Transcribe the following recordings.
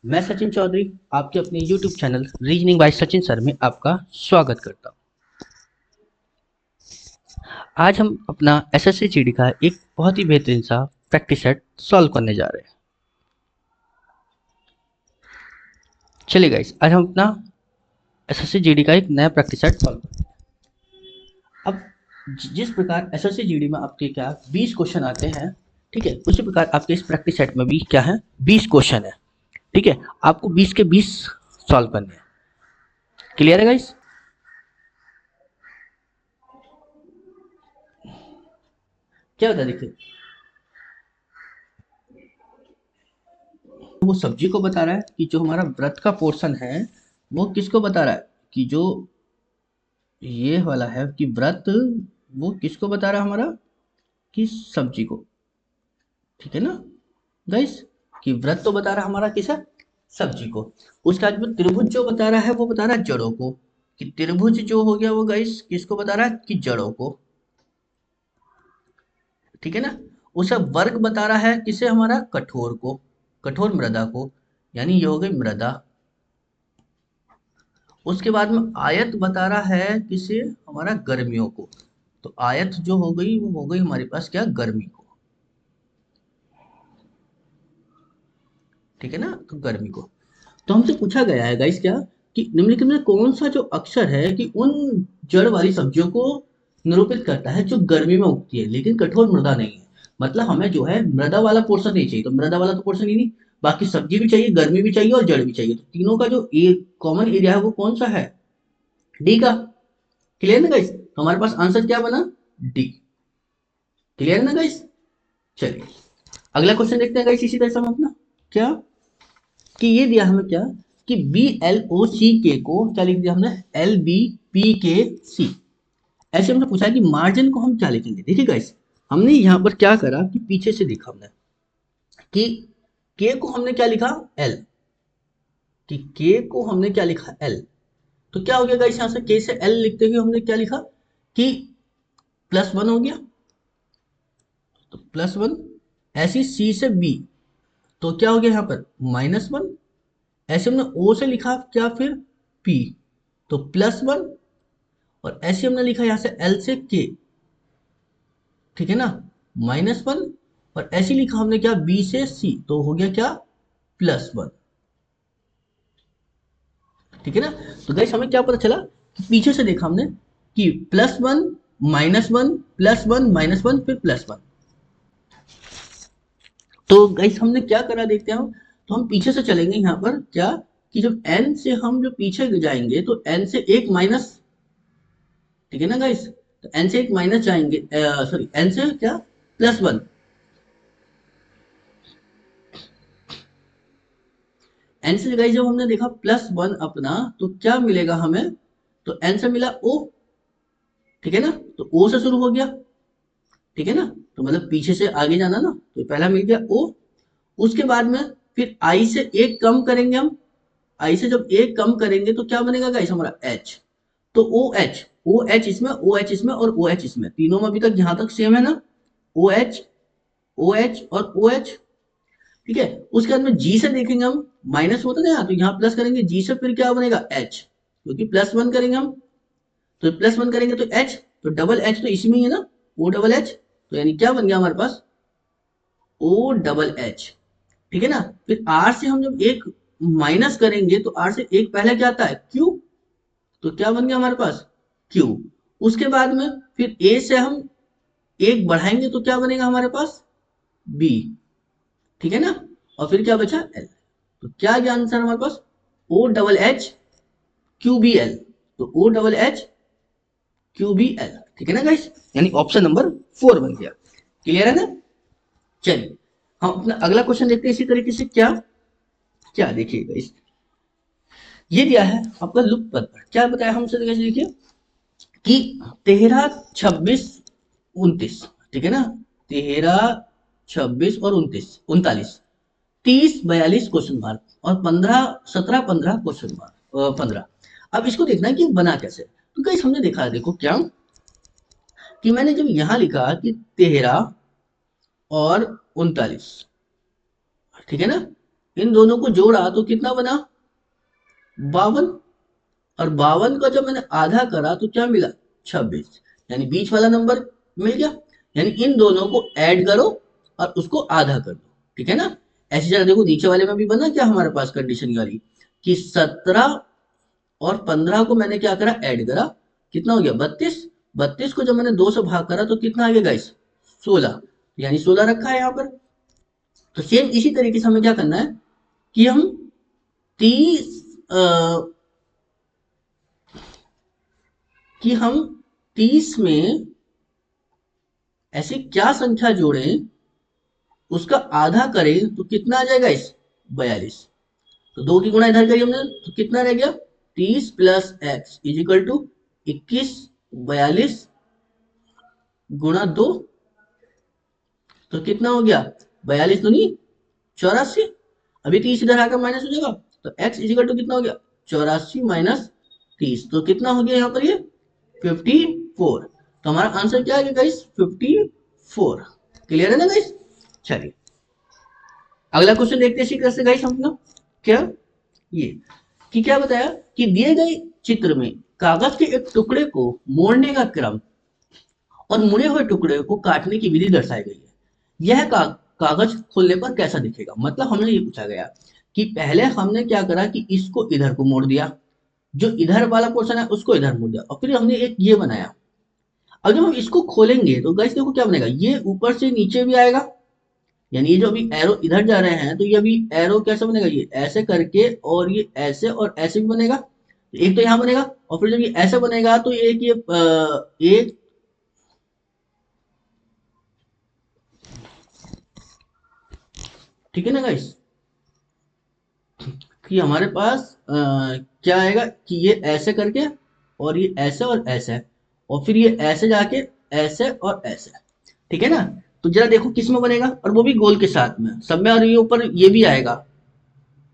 मैं सचिन चौधरी आपके अपने YouTube channel reasoning bye Sachin sir में आपका स्वागत करता हूँ। आज हम अपना एसएससी जीडी का एक बहुत ही बेहतरीन सा प्रैक्टिस सेट सॉल्व करने जा रहे हैं। चलिए गाइस, आज हम अपना एसएससी जीडी का एक नया प्रैक्टिस सेट सॉल्व करते हैं। अब जिस प्रकार एसएससी जीडी में आपके क्या 20 क्वेश्चन आते हैं, ठीक है, उसी प्रकार आपके इस प्रैक्टिस सेट में भी क्या है, 20 क्वेश्चन है। ठीक है, आपको 20 के 20 सॉल्व करने हैं। क्लियर है गाइस? क्या बता देखिए, वो सब्जी को बता रहा है कि जो हमारा व्रत का पोर्शन है वो किसको बता रहा है कि जो ये वाला है कि व्रत वो किसको बता रहा है हमारा कि सब्जी को। ठीक है ना गाइस, कि व्रत तो बता रहा है हमारा किस है, सब्जी को। उसके बाद में त्रिभुज जो बता रहा है वो बता रहा है जड़ों को, कि त्रिभुज जो हो गया वो गाइस किसको बता रहा है कि जड़ों को। ठीक है ना। उसका वर्ग बता रहा है किसे, हमारा कठोर को, कठोर मृदा को, यानी ये हो गई मृदा। उसके बाद में आयत बता रहा है किसे, हमारा गर्मियों को। तो आयत जो हो गई वो हो गई हमारे पास क्या, गर्मी को। ठीक है ना, तो गर्मी को। तो हमसे पूछा गया है गाइस क्या, कि निम्नलिखित में कौन सा जो अक्षर है कि उन जड़ वाली सब्जियों को निरूपित करता है जो गर्मी में उगती है लेकिन कठोर मृदा नहीं है। मतलब हमें जो है मृदा वाला पोर्शन नहीं चाहिए, तो मृदा वाला तो पोर्शन ही नहीं, बाकी सब्जी भी चाहिए, गर्मी भी चाहिए और जड़ भी चाहिए। तो तीनों का जो एक कॉमन एरिया है वो कौन सा है, डी का। क्लियर ना गाइस, तो हमारे पास आंसर क्या बना, डी। क्लियर है ना गाइस। चलिए अगला क्वेश्चन देखते हैं गाइस, इसी तरह से हम अपना क्या, कि ये दिया हमें क्या, कि बी एल ओ सी के को क्या लिख दिया हमने, एल बी पी के सी। ऐसे हमने पूछा है कि मार्जिन को हम क्या लिखेंगे। देखिए गाइस, हमने यहाँ पर क्या करा कि पीछे से देखा हमने कि के को हमने क्या लिखा, एल, कि के को हमने क्या लिखा, एल। तो क्या हो गया गाइस, यहाँ से के से एल लिखते हुए हमने क्या लिखा कि +1 हो गया, तो +1। ऐसी सी से बी, तो क्या हो गया यहाँ पर -1। ऐसे हमने ओ से लिखा क्या फिर पी, तो +1। और ऐसे हमने लिखा यहाँ से एल से के, ठीक है ना, -1। और ऐसे लिखा हमने क्या बी से सी, तो हो गया क्या +1। ठीक है ना। तो गाइस हमें क्या पता चला कि पीछे से देखा हमने कि +1 -1 +1 -1 फिर +1। तो गाइस हमने क्या करा देखते हैं हम, तो हम पीछे से चलेंगे यहाँ पर क्या, कि जब n से हम जो पीछे जाएंगे तो n से एक माइनस, ठीक है ना गाइस, तो n से एक माइनस जाएंगे, सॉरी n से क्या +1। n से गाइस जब हमने देखा +1 अपना, तो क्या मिलेगा हमें, तो n से मिला o, ठीक है ना, तो o से शुरू हो गया, ठीक है ना, तो मतलब पीछे से आगे जाना ना, तो पहला मिल गया o। उसके बाद में फिर i से एक कम करेंगे हम, i से जब एक कम करेंगे तो क्या बनेगा गाइस हमारा h। तो ओ एच, ओ एच इसमें, ओ एच इसमें और ओ एच इसमें, तीनों में अभी तक जहां तक सेम है ना, ओ एच, ओ एच और ओ एच। ठीक है, उसके बाद में जी से देखेंगे हम, माइनस होता है ना, तो यहाँ प्लस करेंगे, जी से फिर क्या बनेगा एच, क्योंकि +1 करेंगे हम, तो +1 करेंगे तो एच, तो डबल एच तो इसी में ही है ना, ओ डबल एच। तो यानी क्या बन गया हमारे पास, ओ डबल एच। ठीक है ना। फिर आर से हम जब एक माइनस करेंगे तो आर से एक पहले क्या आता है, क्यू, तो क्या बन गया हमारे पास क्यू। उसके बाद में फिर ए से हम एक बढ़ाएंगे तो क्या बनेगा हमारे पास, बी, ठीक है ना। और फिर क्या बचा, एल। तो क्या क्या आंसर हमारे पास, O double H Q B L. तो O double H Q B L, ठीक है ना गाइस, यानी ऑप्शन नंबर 4 बन गया। क्लियर है ना। चलिए हम अपना अगला क्वेश्चन देखते हैं इसी तरीके से। क्या क्या देखिएगा इस, ये दिया है आपका लुप्त पद पर, क्या बताया हमसे, देखिए कि 13, 26, 29, ठीक है ना, 13, 26 और 29, 39, 30, 42 क्वेश्चन मार्क और 15, 17, 15 क्वेश्चन मार्क, 15। अब इसको देखना है कि बना कैसे। तो गाइस हमने देखा है, देखो क्या, कि मैंने जब यहां लिखा कि 13 और 39, ठीक है ना, इन दोनों को जोड़ा तो कितना बना 52, और 52 का जब मैंने आधा करा तो क्या मिला 26, यानी बीच वाला नंबर मिल गया। यानी इन दोनों को ऐड करो और उसको आधा कर दो, ठीक है ना। ऐसी जगह देखो नीचे वाले में भी बना क्या हमारे पास कंडीशन वाली कि 17 और 15 को मैंने क्या करा ऐड करा, कितना हो गया 32, 32 को जब मैंने 2 से भाग करा तो कितना आ गया गाइस 16, यानी 16 रखा है यहाँ पर। तो सेम इसी तरीके से हमें क्या करना है कि हम 30 कि हम 30 में ऐसी क्या संख्या जोड़ें उसका आधा करें तो कितना आ जाएगा इस 42। तो 2 की गुणा इधर करी हमने तो कितना रह गया 30 plus X is equal to 21, 42 गुणा 2, तो कितना हो गया 42 दूनी 84। अभी 30 इधर आकर माइनस हो जाएगा तो x इज इक्वल टू कितना हो गया 84 माइनस 30, तो कितना हो गया यहाँ पर ये 54। तो हमारा आंसर क्या है गाइस 54। क्लियर है ना गाइस। चलिए अगला क्वेश्चन देखते हैं इसी तरह से गाइस हम अपना क्या ये कि क्या बताया कि दिए गए चित्र में कागज के एक टुकड़े को मोड़ने का क्रम और मुड़े हुए टुकड़े को काटने की विधि दर्शाई गई है। यह कागज खोलने पर कैसा दिखेगा। मतलब हमने ये पूछा गया कि पहले हमने क्या करा कि इसको इधर को मोड़ दिया, जो इधर वाला पोर्शन है उसको इधर मोड़ दिया, और फिर हमने एक ये बनाया। अब जब हम इसको खोलेंगे तो गाइस देखो क्या बनेगा, ये ऊपर से नीचे भी आएगा, यानी ये जो अभी एरो इधर जा रहे हैं तो ये अभी एरो कैसे बनेगा, ये ऐसे करके और ये ऐसे और ऐसे भी बनेगा। एक तो यहाँ बनेगा और फिर जब ये ऐसे बनेगा तो एक ये एक ठीक है ना गाइस कि हमारे पास क्या आएगा कि ये ऐसे करके और ये ऐसे और ऐसे और फिर ये ऐसे जाके ऐसे और ऐसे, ठीक है ना। तो जरा देखो किस में बनेगा, और वो भी गोल के साथ में सब में, और ये ऊपर ये भी आएगा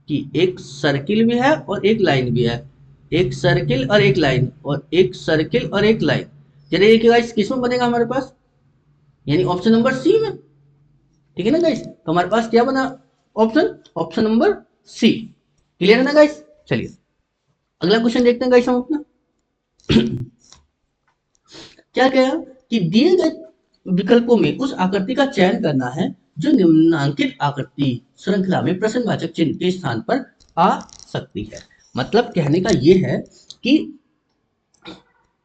कि एक सर्किल भी है और एक लाइन भी है, एक सर्किल और एक लाइन और एक सर्किल और एक लाइन। जरा देखिए गाइस किस में बनेगा हमारे पास, यानी ऑप्शन नंबर सी में, ठीक है ना गाइस। तो हमारे पास क्या बना option, option number C. Clear है ना गाइस। चलिए अगला क्वेश्चन देखते हैं गाइस हम अपना क्या कहा कि दिए गए विकल्पों में उस आकृति का चयन करना है जो निम्नांकित आकृति श्रृंखला में प्रश्नवाचक चिन्ह के स्थान पर आ सकती है। मतलब कहने का ये है कि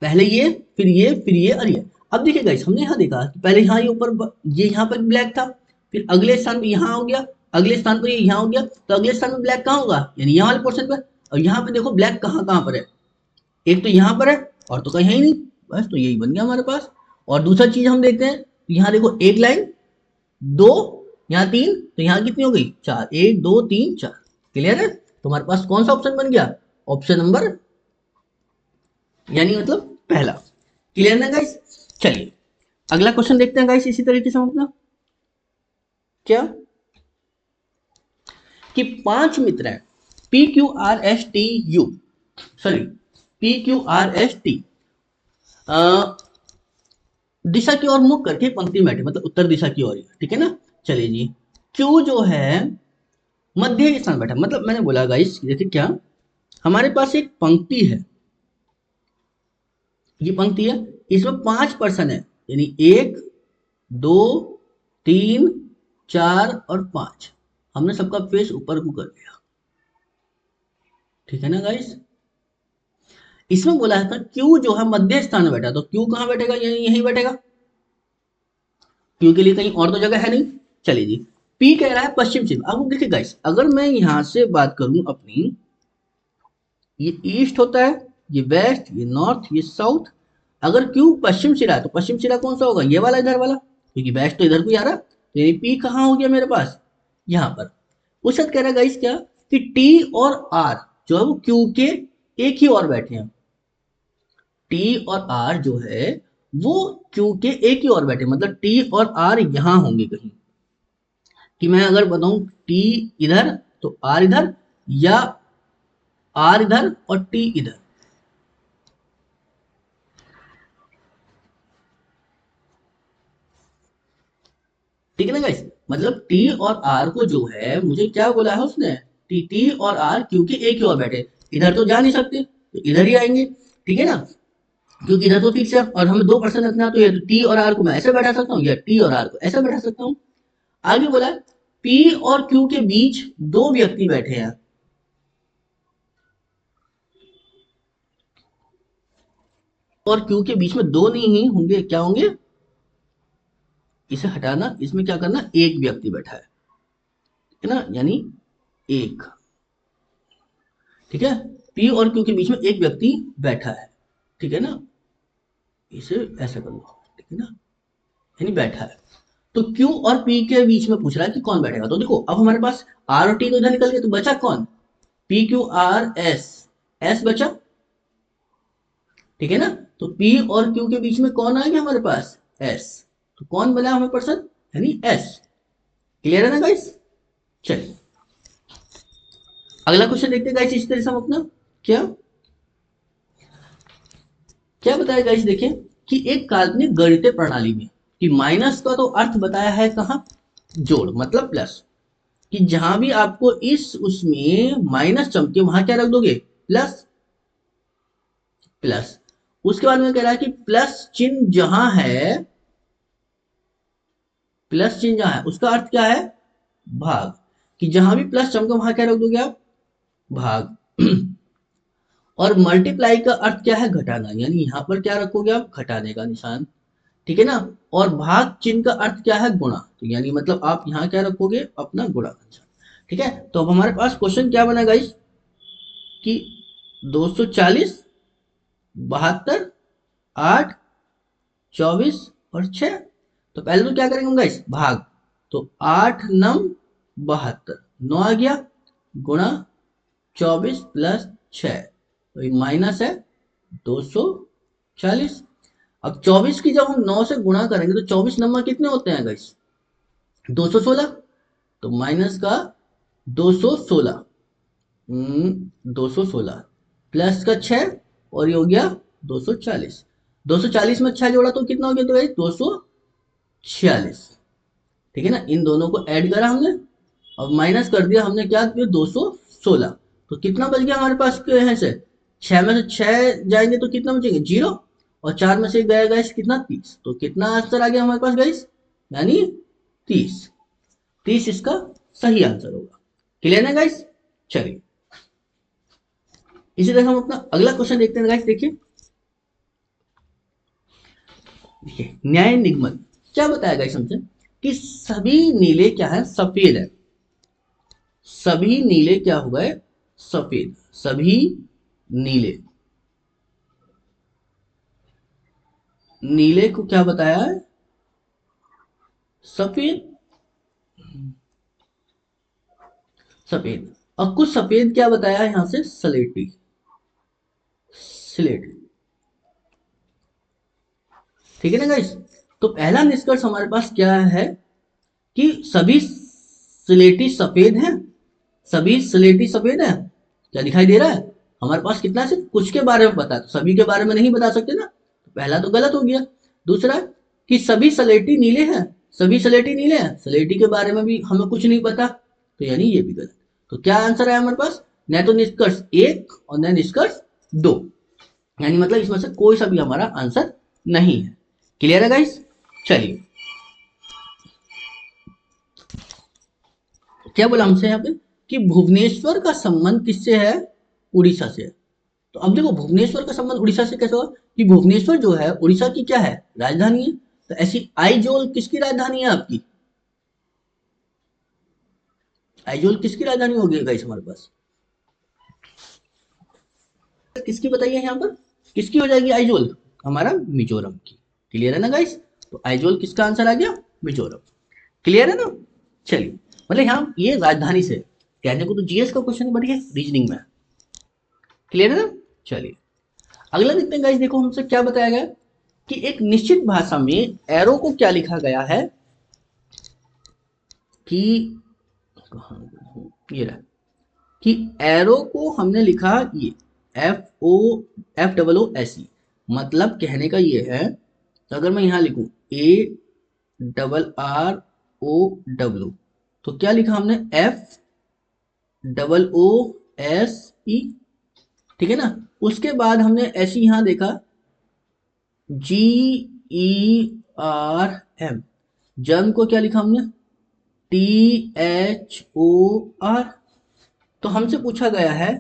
पहले ये फिर ये फिर ये और ये। अब देखिए गाइस हमने यहाँ देखा कि पहले यहाँ ये ऊपर ये यहाँ पर ब्लैक था, फिर अगले स्थान पर यहाँ हो गया, अगले स्थान पर ये यहाँ हो गया, तो अगले स्थान में ब्लैक कहाँ होगा, यानी यहाँ वाले पोर्शन पर। और यहाँ पे देखो ब्लैक कहाँ कहाँ पर है, एक तो यहाँ पर है और तो कहीं है ही नहीं, बस तो यही बन गया हमारे पास। और दूसरा चीज हम देखते हैं तो यहाँ देखो एक लाइन दो, यहाँ तीन, तो यहाँ कितनी हो गई चार, एक दो तीन चार। क्लियर है। तो हमारे पास कौन सा ऑप्शन बन गया, ऑप्शन नंबर, यानी मतलब पहला। क्लियर ना गाइस। चलिए अगला क्वेश्चन देखते हैं गाइस इसी तरीके से हम अपना क्या कि 5 मित्र हैं P Q R S T U, sorry P Q R S T दिशा की ओर मुख करके पंक्ति में बैठे, मतलब उत्तर दिशा की ओर, ठीक है ना। चलिए जी क्यू जो है मध्य स्थान बैठा, मतलब मैंने बोला गाइस देखिए क्या हमारे पास एक पंक्ति है, ये पंक्ति है, इसमें 5 पर्सन है, यानी 1 2 3 4 और 5। हमने सबका फेस ऊपर को कर दिया, ठीक है ना गाइस। इसमें बोला था क्यू जो है मध्य स्थान में बैठा, तो क्यू कहां बैठेगा, यानी यहीं बैठेगा, क्यू के लिए कहीं और तो जगह है नहीं। चलिए जी पी कह रहा है पश्चिम चिन्ह। अब देखिए गाइस अगर मैं यहां से बात करूं अपनी, ये ईस्ट होता है, ये वेस्ट, ये नॉर्थ, ये साउथ। अगर क्यू पश्चिम सिरा है तो पश्चिम सिरा कौन सा होगा, ये वाला इधर वाला, क्योंकि वेस्ट तो इधर को ही आ रहा, तो ये पी कहाँ हो गया मेरे पास यहाँ पर। उस साथ कह रहा है गाइस क्या कि टी और आर जो है वो क्यू के एक ही और बैठे हैं, टी और आर जो है वो क्यू के एक ही और बैठे, मतलब टी और आर यहां होंगे कहीं, कि मैं अगर बताऊं टी इधर तो आर इधर, या आर इधर और टी इधर। ठीक है ना गाइस, मतलब टी और आर को जो है मुझे क्या बोला है उसने, टी और आर क्यू के एक ही और बैठे, इधर तो जा नहीं सकते तो इधर ही आएंगे, ठीक है ना, क्योंकि इधर तो फिक्स है और हमें 2% रखना है, तो ये टी और आर को मैं ऐसे बैठा सकता हूँ या टी और आर को ऐसे बैठा सकता हूँ। आगे बोला पी और क्यू के बीच दो व्यक्ति बैठे हैं, और क्यू के बीच में दो नहीं ही होंगे, क्या होंगे, इसे हटाना, इसमें क्या करना, एक व्यक्ति बैठा है ना, यानी एक, ठीक है, पी और क्यू के बीच में एक व्यक्ति बैठा है, ठीक है ना, इसे ऐसे कर लो, ठीक है ना, यानी बैठा है। तो क्यू और पी के बीच में पूछ रहा है कि कौन बैठेगा, तो देखो अब हमारे पास आर और टी तो इधर निकल गए, तो बचा कौन, P Q R S, S बचा, ठीक है ना, तो पी और क्यू के बीच में कौन आ गया हमारे पास, एस, तो कौन बना हमें पर्सन, यानी एस। क्लियर है ना गाइस, चलिए अगला क्वेश्चन देखते हैं गाइस, इस तरह से हम अपना क्या क्या बताया गाइस, देखिए कि एक काल्पनिक गणितीय प्रणाली में कि माइनस का तो अर्थ बताया है कहाँ, जोड़ मतलब प्लस, कि जहां भी आपको इस उसमें माइनस चमके वहां क्या रख दोगे, प्लस, प्लस, उसके बाद में कह रहा है कि प्लस चिन्ह जहां है, प्लस चिन्ह जहां है उसका अर्थ क्या है, भाग, कि जहां भी प्लस चमके वहां क्या रख दोगे आप, भाग। और मल्टीप्लाई का अर्थ क्या है, घटाना, यानी यहां पर क्या रखोगे आप, घटाने का निशान, ठीक है ना, और भाग चिन्ह का अर्थ क्या है, गुणा, तो यानी मतलब आप यहाँ क्या रखोगे, अपना गुणा का निशान, ठीक है। तो अब हमारे पास क्वेश्चन क्या बना गाइस, कि 240, 72, 8, 24 और 6, तो पहले तो क्या करेंगे हम गाइस, भाग, तो 8 नम 72, 9 आ गया, गुणा 24 प्लस 6, तो ये माइनस है 240। अब 24 की जब हम 9 से गुणा करेंगे तो 24 नंबर कितने होते हैं गाइस, 216, तो माइनस का 216, 216 प्लस का 6, और ये हो गया 240, 240 में 6 जोड़ा तो कितना हो गया, तो गाइस 246, ठीक है ना, इन दोनों को ऐड करा हमने, अब माइनस कर दिया हमने, क्या किया 216, तो कितना बच गया हमारे पास यहाँ से, 6 में से 6 जाएंगे तो कितना बचेंगे, जीरो, और 4 में से गया गाइस कितना, 30, तो कितना आंसर आ गया हमारे पास गाइस, यानी 30, 30 इसका सही आंसर होगा। क्लियर है गाइस, चलिए इसी तरह हम अपना अगला क्वेश्चन देखते हैं गाइस, देखिए देखिए न्याय निगमन क्या बताया गाइस हमसे, कि सभी नीले क्या है, सफेद है, सभी नीले क्या हो गए, सफेद, सभी नीले, नीले को क्या बताया है, सफेद, सफेद, और कुछ सफेद क्या बताया है यहां से, सलेटी, स्लेटी, ठीक है ना गाइस। तो पहला निष्कर्ष हमारे पास क्या है, कि सभी स्लेटी सफेद हैं, सभी स्लेटी सफेद है, क्या दिखाई दे रहा है, हमारे पास कितना सिर्फ कुछ के बारे में पता है, तो सभी के बारे में नहीं बता सकते ना, तो पहला तो गलत हो गया। दूसरा कि सभी स्लेटी नीले हैं, सभी स्लेटी नीले हैं, स्लेटी के बारे में भी हमें कुछ नहीं पता, तो यानी ये भी गलत, तो क्या आंसर है हमारे पास, न तो निष्कर्ष एक और न निष्कर्ष दो, यानी मतलब इसमें से कोई सा भी हमारा आंसर नहीं है। क्लियर है गाइस, चलिए क्या बोला हमसे यहाँ पे, कि भुवनेश्वर का संबंध किससे है, उड़ीसा से है। तो अब देखो भुवनेश्वर का संबंध उड़ीसा से कैसे होगा, कि भुवनेश्वर जो है उड़ीसा की क्या है, राजधानी है, तो ऐसी आइजोल किसकी राजधानी है आपकी, आइजोल किसकी राजधानी होगी गाइस हमारे पास, किसकी बताइए यहाँ पर, किसकी हो जाएगी आइजोल, हमारा मिजोरम की। क्लियर है ना गाइस, तो आइजोल किसका आंसर आ गया, मिजोरम। क्लियर है ना, चलिए मतलब यहाँ ये राजधानी से, कहने को तो जीएस का क्वेश्चन है बट ये रीजनिंग में। क्लियर है ना, चलिए अगला देखते हैं गाइस, देखो हमसे क्या बताया गया, कि एक निश्चित भाषा में एरो को क्या लिखा गया है, कि ये रहा, कि एरो को हमने लिखा ये F O, F double O S E, मतलब कहने का ये है, तो अगर मैं यहां लिखूं A double R O W, तो क्या लिखा हमने F double O S E, ठीक है ना। उसके बाद हमने ऐसे यहां देखा G E R M, germ को क्या लिखा हमने टी एच ओ आर। तो हमसे पूछा गया है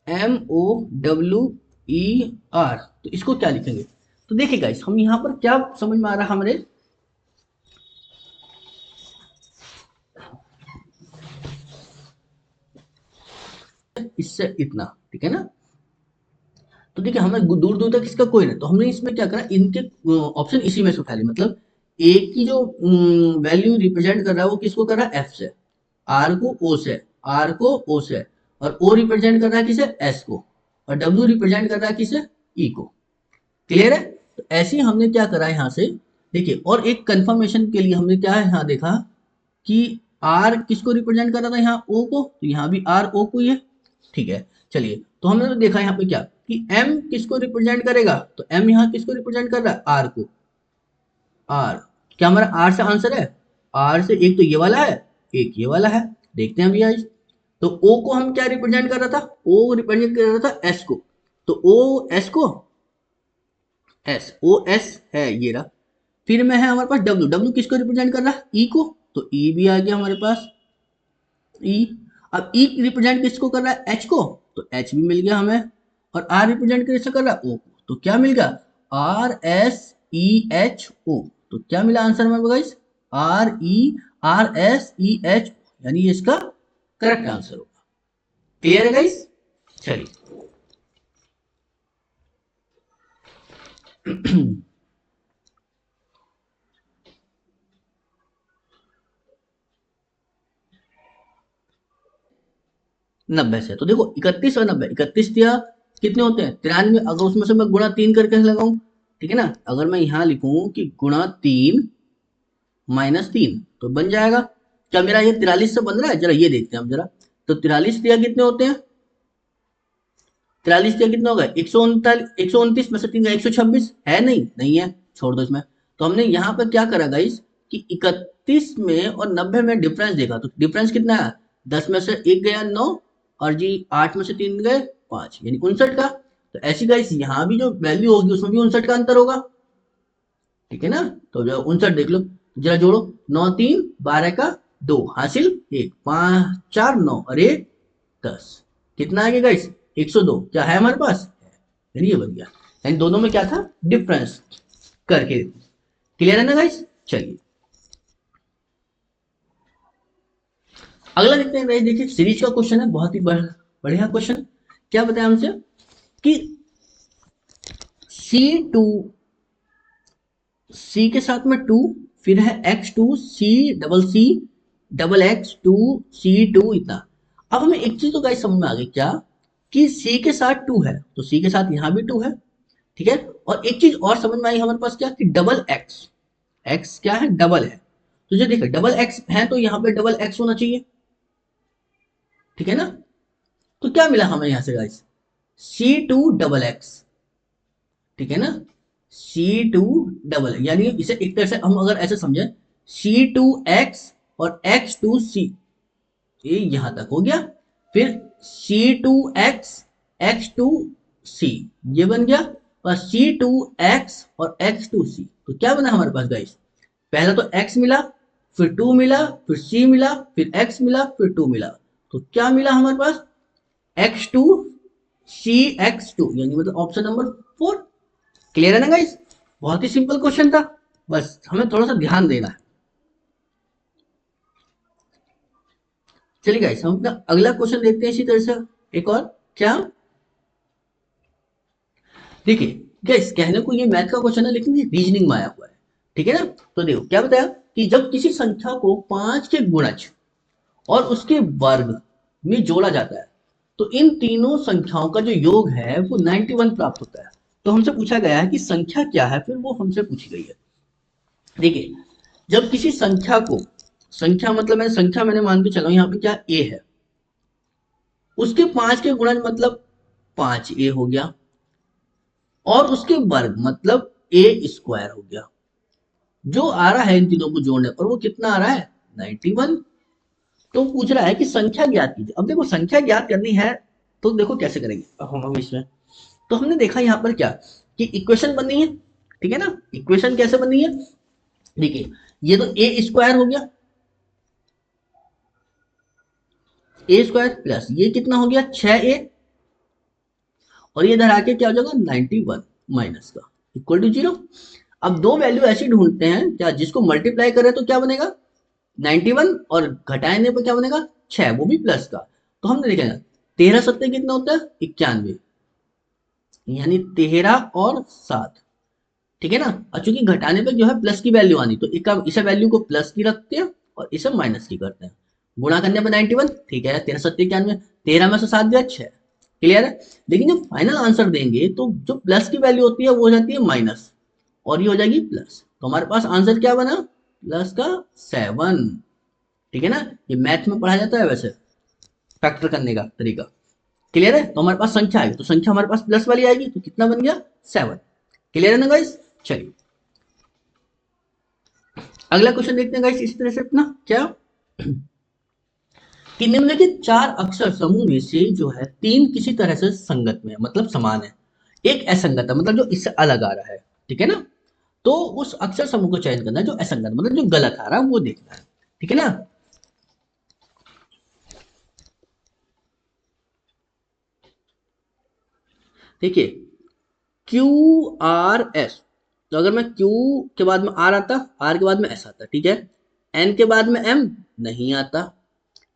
M O W E R, तो इसको क्या लिखेंगे। तो देखिए गाइस, हम यहां पर क्या समझ में आ रहा है हमारे, इससे इतना, ठीक है ना। तो देखिए हमें दूर दूर तक इसका कोई नहीं, तो हमने इसमें क्या करा, इनके ऑप्शन इसी में से उठा लिए, मतलब ए की जो वैल्यू रिप्रेजेंट कर रहा है वो किसको कर रहा है एफ से, आर को ओ से, आर को ओ से, और ओ रिप्रेजेंट कर रहा है किसे एस को, और डब्ल्यू रिप्रेजेंट कर रहा है किसे ई को। क्लियर है। तो ऐसे ही हमने क्या करा यहाँ से, देखिए और एक कंफर्मेशन के लिए हमने क्या है यहाँ देखा कि आर किसको रिप्रेजेंट कर रहा था यहाँ ओ को, तो यहाँ भी आर ओ को ही है, ठीक है। चलिए तो हमने तो देखा यहाँ पे क्या कि एम किसको रिप्रेजेंट करेगा, तो एम यहाँ किसको रिप्रेजेंट कर रहा है आर को, आर, क्या हमारा आर से आंसर है, आर से एक तो ये वाला है एक ये वाला है, देखते हैं भैया। तो ओ को हम क्या रिप्रेजेंट कर रहा था, ओ रिप्रेजेंट कर रहा था एस को, तो ओ एस को एस ओ एस है ये रहा। फिर में है हमारे पास डब्ल्यू, डब्ल्यू किसको रिप्रेजेंट कर रहा है ई को, तो ई भी आ गया हमारे पास ई। अब ई रिप्रेजेंट किसको कर रहा है एच को, तो एच भी मिल गया हमें, और आर रिप्रेजेंट किसको कर रहा है ओ को, तो क्या मिल गया R S E H O. तो क्या मिला आंसर हमारे guys R S E H, यानी ये इसका करेक्ट आंसर होगा। क्लियर है गाइस। चलिए 90 से, तो देखो 31 और 90, 31 दिया कितने होते हैं 93, अगर उसमें से मैं गुणा 3 करके लगाऊं, ठीक है ना, अगर मैं यहां लिखूं कि गुणा 3 माइनस 3 तो बन जाएगा, क्या मेरा ये 43 से बन रहा है, जरा ये देखते हैं हम जरा। तो 43 दिया कितने होते हैं, 43 दिया कितना होगा 139, 129 में से 3 का 126 है, नहीं नहीं है, छोड़ दो इसमें। तो हमने यहाँ पर क्या करा गाइस कि 31 में और 90 में डिफरेंस देखा, तो डिफरेंस कितना है 10 में से 1 गया 9, और जी 8 में से 3 गए 5, यानी 59 का। तो ऐसी गाइस यहाँ भी जो वैल्यू होगी उसमें भी 59 का अंतर होगा, ठीक है ना। तो जो 59 देख लो, जरा जोड़ो, 9 3 12 का 2 हासिल 1, 5 4 9 और 1 10, कितना आ गया गाइस 102, क्या है हमारे पास, यानी ये बन गया, यानी दोनों में क्या था डिफरेंस करके। क्लियर है ना गाइस। चलिए अगला देखते हैं गाइस, देखिए सीरीज का क्वेश्चन है, बहुत ही बढ़िया क्वेश्चन। क्या बताया हमसे कि C2, सी के साथ में 2, फिर है x2 C double x2 C2 इतना। अब हमें एक चीज तो गाइस समझ में आ गई क्या, कि सी के साथ 2 है तो सी के साथ यहां भी 2 है, ठीक है। और एक चीज और समझ में आई हमारे पास क्या, कि डबल एक्स, एक्स क्या है डबल है, तो जो देखो डबल एक्स है तो यहाँ पे डबल एक्स होना चाहिए, ठीक है ना। तो क्या मिला हमें यहां से गाइस C2 डबल एक्स, ठीक है ना, C2 डबल, यानी इसे एक तरह से हम अगर ऐसे समझे C2x और x2c, ये यहां तक हो गया, फिर C2x x2c ये बन गया, और C2x और x2c, तो क्या बना हमारे पास गाइस, पहला तो x मिला, फिर 2 मिला, फिर c मिला, फिर x मिला, फिर 2 मिला, तो क्या मिला हमारे पास x2 cx2, यानी मतलब ऑप्शन नंबर 4। क्लियर है ना गाइस, बहुत ही सिंपल क्वेश्चन था, बस हमें थोड़ा सा ध्यान देना है। चलिए गाइस हम अपना अगला क्वेश्चन देखते हैं इसी तरह से, एक और क्या, देखिए गाइस कहने को ये मैथ का क्वेश्चन है लेकिन ये रीजनिंग में आया हुआ है, ठीक है ना। तो देखो क्या बताया कि जब किसी संख्या को 5 के गुणज और उसके वर्ग में जोड़ा जाता है तो इन तीनों संख्याओं का जो योग है वो 91 प्राप्त होता है। तो हमसे पूछा गया है कि संख्या क्या है, फिर वो हमसे पूछी गई है। देखिए जब किसी संख्या को, संख्या मतलब मैं संख्या मैंने मान के चला यहाँ पे क्या ए है, उसके 5 के गुणज मतलब 5a हो गया, और उसके वर्ग मतलब a स्क्वायर हो गया, जो आ रहा है इन तीनों को जोड़ने पर वो कितना आ रहा है 91। तो पूछ रहा है कि संख्या ज्ञात कीजिए। अब देखो संख्या ज्ञात करनी है तो देखो कैसे करेंगे। अब हम इसमें तो हमने देखा यहाँ पर क्या कि इक्वेशन बनी है, ठीक है ना। इक्वेशन कैसे बनी है, देखिए ये तो ए स्क्वायर हो गया, ए स्क्वायर प्लस ये कितना हो गया 6a, और ये इधर आके क्या हो जाएगा 91 माइनस का इक्वल टू 0। अब दो वैल्यू ऐसी ढूंढते हैं क्या जिसको मल्टीप्लाई करें तो क्या बनेगा 91 और घटाने पर क्या बनेगा 6, वो भी प्लस का। तो हमने देखा 13 सत्ते कितना होता है 91, यानी 13 और 7, ठीक है ना। और चूंकि घटाने पे जो है प्लस की वैल्यू आनी, तो इस वैल्यू को प्लस की रखते हैं और इसे माइनस की करते हैं। गुणा करने पर 91, ठीक है 13 सत्ते 91, 13 में से 7 गया 6, क्लियर है। लेकिन जब फाइनल आंसर देंगे तो जो प्लस की वैल्यू होती है वो हो जाती है माइनस और ये हो जाएगी प्लस। तो हमारे पास आंसर क्या बना प्लस का 7, ठीक है ना। ये मैथ में पढ़ा जाता है वैसे फैक्टर करने का तरीका, क्लियर है। तो हमारे पास संख्या आएगी तो संख्या हमारे पास प्लस वाली आएगी तो कितना बन गया 7, क्लियर है ना गाइस। चलिए अगला क्वेश्चन देखते हैं गाइस इस तरह से अपना क्या कि निम्नलिखित चार अक्षर समूह में से जो है तीन किसी तरह से संगत में है, मतलब समान है, एक असंगत है मतलब जो इससे अलग आ रहा है, ठीक है ना। तो उस अक्षर समूह को चयन करना है जो असंगत मतलब जो गलत आ रहा है वो देखना है, ठीक है ना। देखिए क्यू आर एस, तो अगर मैं क्यू के बाद में आर आता, आर के बाद में एस आता, ठीक है। एन के बाद में एम नहीं आता,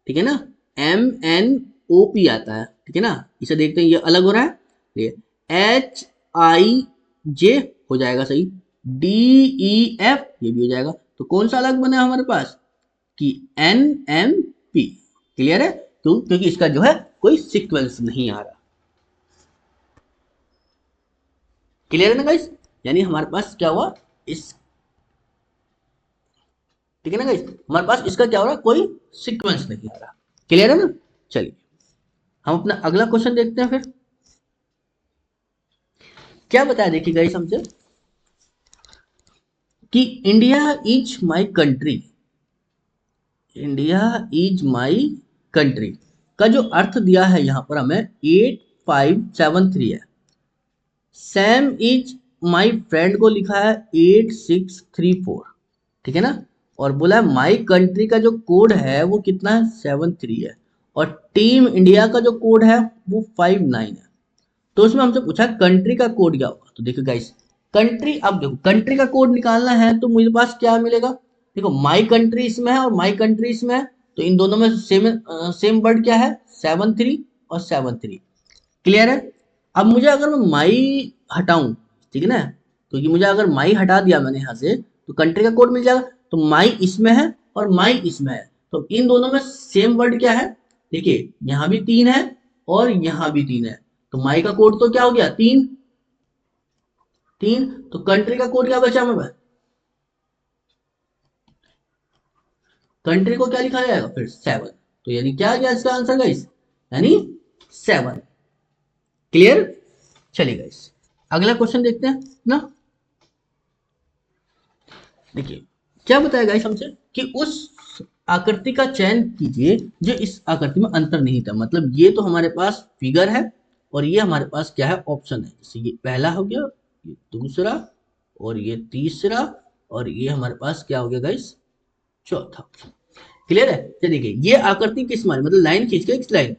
ठीक है ना। एम एन ओ पी आता है, ठीक है ना। इसे देखते हैं ये अलग हो रहा है, एच आई जे हो जाएगा सही, डी ई एफ ये भी हो जाएगा। तो कौन सा अलग बना है हमारे पास कि एन एम पी, क्लियर है। क्यों, क्योंकि इसका जो है कोई सीक्वेंस नहीं आ रहा, क्लियर है ना गाइस। यानी हमारे पास क्या हुआ इस, ठीक है ना गाइस, हमारे पास इसका क्या हो रहा है कोई सीक्वेंस नहीं आ रहा, क्लियर है ना। चलिए हम अपना अगला क्वेश्चन देखते हैं फिर क्या बताया। देखिए गाइस हमसे कि India is my country, India is my country का जो अर्थ दिया है यहां पर हमें 8573 है। सैम इज माय फ्रेंड को लिखा है 8634, ठीक है ना। और बोला है माय कंट्री का जो कोड है वो कितना है 73 है, और टीम इंडिया का जो कोड है वो 59 है। तो उसमें हमसे पूछा कंट्री का कोड क्या होगा। तो देखो गाइस कंट्री, अब देखो कंट्री का कोड निकालना है तो मुझे पास क्या मिलेगा, देखो माई कंट्री इसमें है और माई कंट्री इसमें है, तो इन दोनों में सेम वर्ड क्या है 73 और 73, क्लियर है। अब मुझे अगर मैं माई हटाऊं, ठीक है ना, क्योंकि मुझे अगर माई हटा दिया मैंने यहाँ से तो कंट्री का कोड मिल जाएगा। तो माई इसमें है और माई इसमें है, तो इन दोनों में सेम वर्ड क्या है, देखिए यहाँ भी 3 है और यहाँ भी 3 है, तो माई का कोड तो क्या हो गया 3 3, तो कंट्री का कोड क्या बचा हमें, कंट्री को क्या लिखा जाएगा फिर 7। तो यानी क्या आ गया इसका आंसर गाइस, यानी 7, क्लियर। चलिए गाइस अगला क्वेश्चन देखते हैं ना। देखिए क्या बताया गाइस हमसे कि उस आकृति का चयन कीजिए जो इस आकृति में अंतर नहीं था, मतलब ये तो हमारे पास फिगर है और ये हमारे पास क्या है ऑप्शन है। जैसे ये पहला हो गया, ये दूसरा और ये तीसरा, और ये हमारे पास क्या हो गया गाइस चौथा ऑप्शन, क्लियर है। तो देखिए ये आकृति किस मानी, मतलब लाइन खींच के किस लाइन,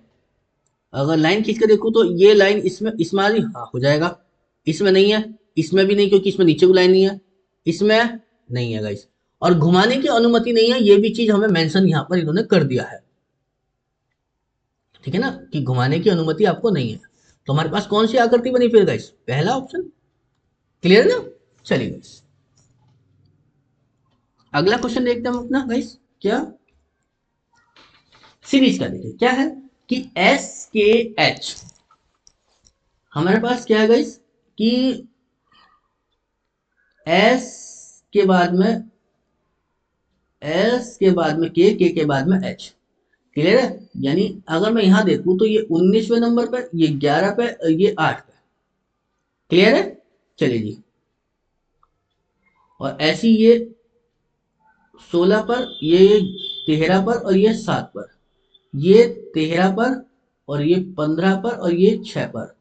अगर लाइन खींच के देखो तो ये लाइन इसमें आ रही, हाँ हो जाएगा। इसमें नहीं है, इसमें भी नहीं क्योंकि इसमें नीचे को लाइन नहीं है, इसमें नहीं है गाइस, और घुमाने की अनुमति नहीं है, ये भी चीज हमें मेंशन यहाँ पर इन्होंने कर दिया है, ठीक है ना, कि घुमाने की अनुमति आपको नहीं है। तो हमारे पास कौन सी आकृति बनी फिर गाइस, पहला ऑप्शन, क्लियर है ना। चलिए गाइस अगला क्वेश्चन देखते हैं हम अपना गाइस क्या सीरीज का, देखिए क्या है कि एस के एच, हमारे पास क्या है गाइस कि एस के बाद में, एस के बाद में के बाद में एच, क्लियर है। यानी अगर मैं यहां देखूं तो ये 19वें नंबर पे, ये 11 पे, ये 8 पे, क्लियर है। चलिए जी, और ऐसी ये 16 पर, ये 13 पर और ये 7 पर, ये 13 पर और ये 15 पर और ये 6 पर,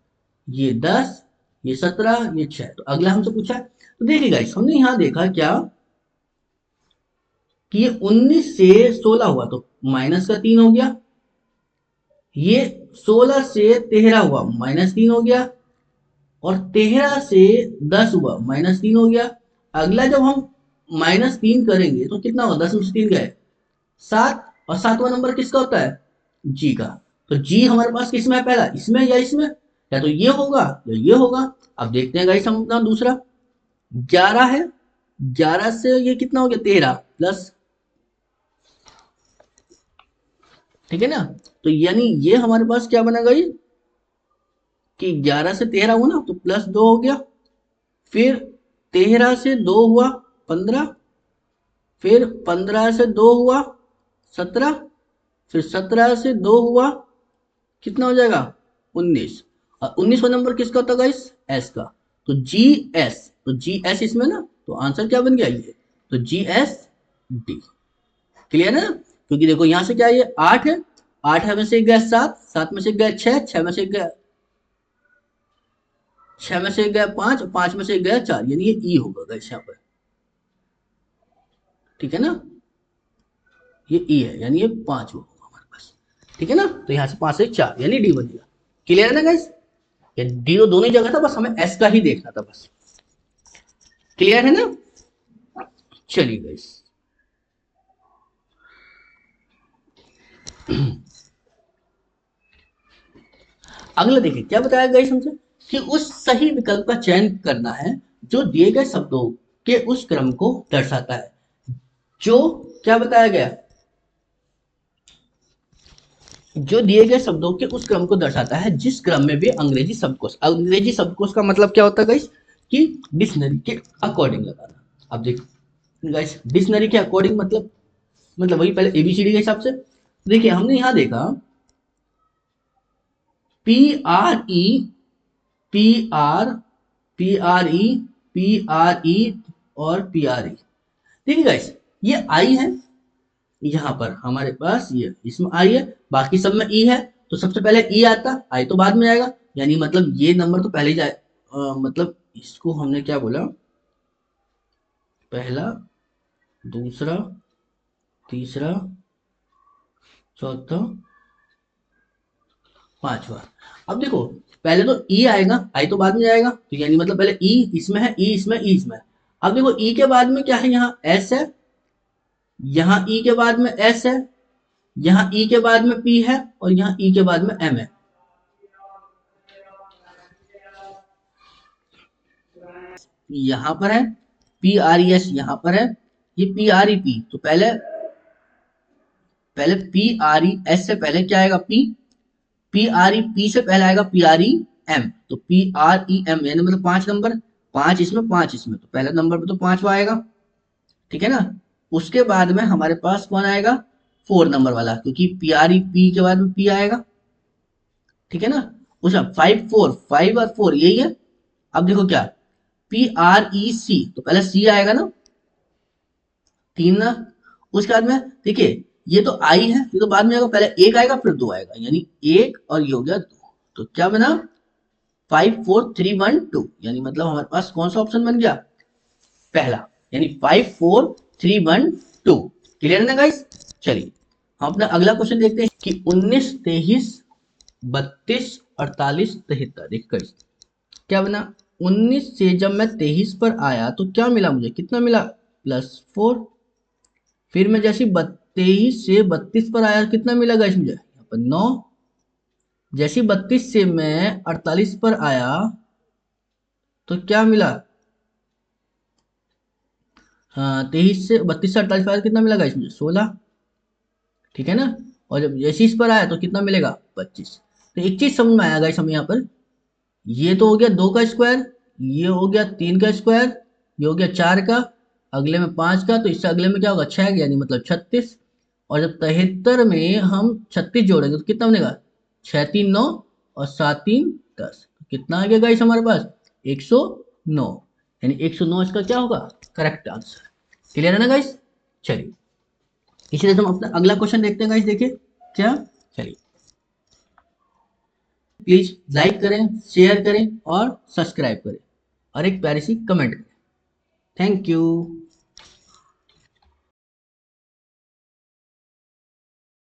ये 10, ये 17, ये 6। तो अगला हमसे पूछा है, तो देखिए गाइस हमने यहाँ देखा क्या कि ये 19 से 16 हुआ तो माइनस का 3 हो गया, ये 16 से 13 हुआ -3 हो गया, और 13 से 10 हुआ -3 हो गया। अगला जब हम -3 करेंगे तो कितना होगा, 10 में से 3 गए 7, और 7वां नंबर किसका होता है, जी का। तो जी हमारे पास किसमें है, पहला इसमें या इसमें, या तो ये होगा या ये होगा। अब देखते हैं गाइस हम अपना दूसरा, 11 है, 11 से ये कितना हो गया 13 प्लस, ठीक है ना। तो यानी ये हमारे पास क्या बना गाइस कि 11 से 13 हुआ ना तो +2 हो गया, फिर 13 से 2 हुआ 15, फिर 15 से 2 हुआ 17, फिर 17 से 2 हुआ कितना हो जाएगा 19, और 19वां नंबर किसका होता है गाइस, एस का। तो जी एस, तो जी एस इसमें ना, तो आंसर क्या बन गया ये, तो जी एस डी। क्लियर है ना, क्योंकि देखो यहां से क्या है, ये 8 है, 8 में से गया 7, 7 में से गया 6, 6 में से गया 6 में से गया 5, 5 में से गया 4, यानी ये ई होगा गाइस यहाँ पर, ठीक है ना, ये ई है यानी ये 5 होगा हमारे पास, ठीक है ना। तो यहाँ से 5 से 4 यानी डी बन गया। क्लियर है ना गाइस, ये डी तो दोनों ही जगह था, बस हमें एस का ही देखना था बस। क्लियर है ना, चलिए गाइस अगला देखिए क्या बताया गाइस हमसे कि उस सही विकल्प का चयन करना है जो दिए गए शब्दों के उस क्रम को दर्शाता है, जो क्या बताया गया, जो दिए गए शब्दों के उस क्रम को दर्शाता है जिस क्रम में वे अंग्रेजी शब्दकोश, अंग्रेजी शब्दकोश का मतलब क्या होता है गाइस कि डिक्शनरी के अकॉर्डिंग लगाना। अब देखिए गाइस डिक्शनरी के अकॉर्डिंग मतलब वही पहले एबीसीडी के हिसाब से। देखिए हमने यहां देखा P R E, P R, P R E, P R E और पी आर ई। देखिए गाइस ये आई है, यहाँ पर हमारे पास ये इसमें आई है, बाकी सब में ई है, तो सबसे पहले ई आता, आई तो बाद में आएगा, यानी मतलब ये नंबर तो पहले ही जाए, मतलब इसको हमने क्या बोला, पहला, दूसरा, तीसरा, चौथा, पांचवा। अब देखो पहले तो ई आएगा, आई तो बाद में जाएगा, तो यानी मतलब पहले ई इसमें है, ई इसमें, ई इसमें। अब देखो ई के बाद में क्या है, यहाँ एस है, यहाँ ई के बाद में एस है, यहाँ ई के बाद में पी है, और यहाँ ई के बाद में एम है। यहाँ पर है पी आर ई एस, यहाँ पर है ये पी आर ई पी, तो पहले पहले पी आर ई एस से पहले क्या आएगा P, P R E P से पहले आएगा पी आर ई एम, तो पी आर ई एम यानी मतलब 5 नंबर, 5 इसमें 5 इसमें, तो पहले नंबर पे तो 5वां आएगा, ठीक है ना। उसके बाद में हमारे पास कौन आएगा 4 नंबर वाला, क्योंकि पी आर ई पी के बाद में पी आएगा, ठीक है ना। उसका 5 4, 5 और 4 यही है। अब देखो क्या पी आर ई सी, तो पहले सी आएगा ना, 3 ना। उसके बाद में देखिए ये तो आई है, ये तो बाद में आएगा, पहले एक आएगा फिर 2 आएगा, यानी एक और ये हो गया 2, तो क्या बना 5 4 3 1 2, यानी मतलब हमारे पास कौन सा ऑप्शन बन गया, पहला, यानी 5 4 3 1 2। क्लियर है ना गाइस, चलिए हम अपना अगला क्वेश्चन देखते हैं कि 19 23 32 48 73। देखिए गाइस क्या बना, 19 से जब मैं 23 पर आया तो क्या मिला मुझे, कितना मिला +4, फिर मैं जैसे 23 से 32 पर आया कितना मिला गाइस मुझे यहाँ पर 9, जैसे 32 से मैं 48 पर आया तो क्या मिला, हाँ 23 से 32 से 48 पर आया कितना मिला गाइस मुझे 16, ठीक है ना। और जब जैसे इस पर आया तो कितना मिलेगा 25। तो एक चीज समझ में आया गाइस हमें यहाँ पर, ये तो हो गया 2 का स्क्वायर, ये हो गया 3 का स्क्वायर, ये हो गया 4 का, अगले में 5 का, तो इससे अगले में क्या होगा 6, यानी मतलब 36। और जब 73 में हम 36 जोड़ेंगे तो कितना बनेगा 6 3 9 और 7 3 10, कितना आ गया गाइस हमारे पास 109, यानी 109 इसका क्या होगा करेक्ट आंसर। क्लियर है ना गाइस, चलिए इसी तरह से हम अपना अगला क्वेश्चन देखते हैं गाइस। देखिए क्या, चलिए प्लीज लाइक करें, शेयर करें और सब्सक्राइब करें और एक प्यारी सी कमेंट करें। Thank you.